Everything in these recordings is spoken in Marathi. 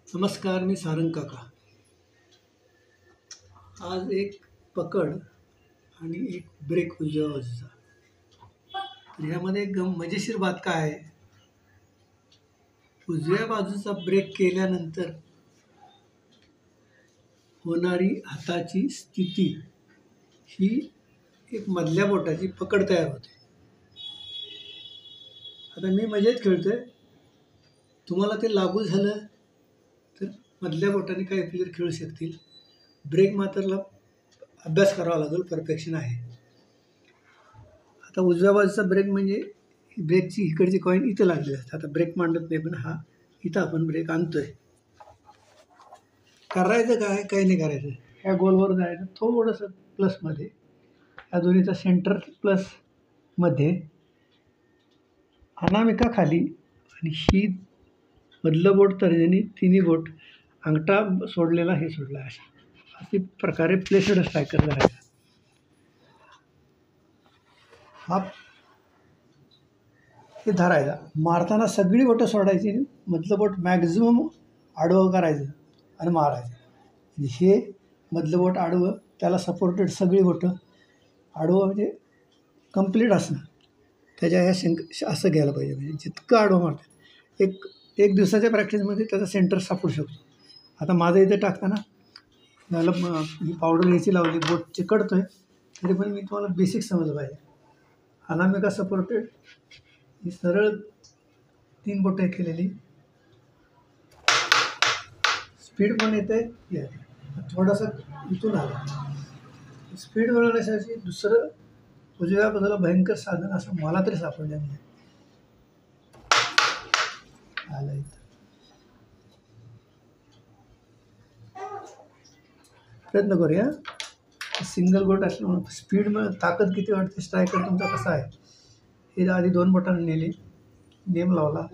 नमस्कार, मी सारंग काका. आज एक पकड आणि एक ब्रेक उजव्या बाजूचा. तर ह्यामध्ये एक मजेशीर बात काय आहे, उजव्या बाजूचा ब्रेक केल्यानंतर होणारी हाताची स्थिती ही एक मधल्या बोटाची पकड तयार होते. आता मी मजेत खेळतोय, तुम्हाला ते लागू झालं तर मधल्या बोटाने काही प्लेयर खेळू शकतील. ब्रेक मात्रला अभ्यास करावा लागेल, परफेक्शन आहे. आता उजव्या बाजूचा ब्रेक म्हणजे ब्रेकची इकडची कॉईन इथं लागली असते. आता ब्रेक मांडत नाही, पण हा इथं आपण ब्रेक आणतोय. करायचं काय, काही नाही करायचं. ह्या गोलवर जायचं थोडंसं प्लसमध्ये, ह्या दोन्हीचा सेंटर प्लसमध्ये, अनामिका खाली आणि ही मधलं बोट तर्जनी, तिन्ही बोट, अंगठा सोडलेला हे सोडला, अशा प्रकारे प्लेसड स्ट्रायकर करायचा. हा हे धरायचा, मारताना सगळी बोटं सोडायची, मधलं बोट मॅक्झिमम आडवं करायचं आणि मारायचं. हे मधलं बोट आडवं, त्याला सपोर्टेड सगळी बोटं आडवं, म्हणजे कंप्लीट असणं. त्याच्या ह्या असं घ्यायला पाहिजे, म्हणजे जितकं आडवं मारतात. एक दिवसाच्या प्रॅक्टिसमध्ये त्याचा सेंटर सापडू शकतो. आता माझं इथे टाकताना मला मी पावडर घ्यायची लावली, बोट चिकटतोय, तरी पण मी तुम्हाला बेसिक समजलं पाहिजे. अनामिका सपोर्टेड, ही सरळ 3 बोटं केलेली, स्पीड पण येते. थोडासा इथून आला, स्पीड मिळवण्यासाठी दुसरं उजव्या बाजूला भयंकर साधन असं मला तरी सापडलं नाही. आलं इथं, प्रयत्न करूया. सिंगल बोट असल्यामुळे स्पीड ताकद किती वाटते, स्ट्रायकर तुमचा कसा आहे हे आधी 2 बोटांनी नेली, नेम लावला,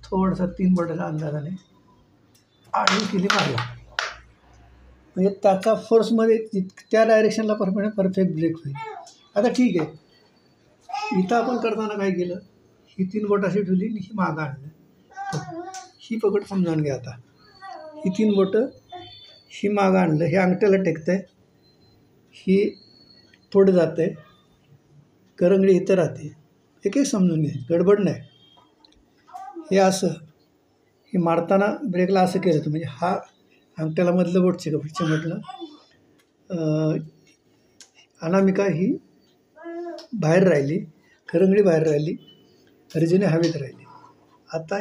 थोडासा 3 बोटाच्या अंदाजाने आणि केली मारला, म्हणजे त्याचा फोर्समध्ये त्या डायरेक्शनला परफेक्ट ब्रेक होईल. आता ठीक आहे, इथं आपण करताना काय केलं, ही 3 बोट अशी ठेवली आणि ही मागं आणलं. ही पकड समजावून घ्या. आता ही 3 बोटं, ही मागं आणलं, हे अंगठ्याला टेकतं आहे, ही पुढे जाते, करंगळी इथं राहते. एक समजून घ्या, गडबड नाही. हे असं, हे मारताना ब्रेकला असं केलं होतं, म्हणजे हा अंगठ्याला मधलं बोट चिमटलं, अनामिका ही बाहेर राहिली, करंगळी बाहेर राहिली, तर्जनी हवेत राहिली. आता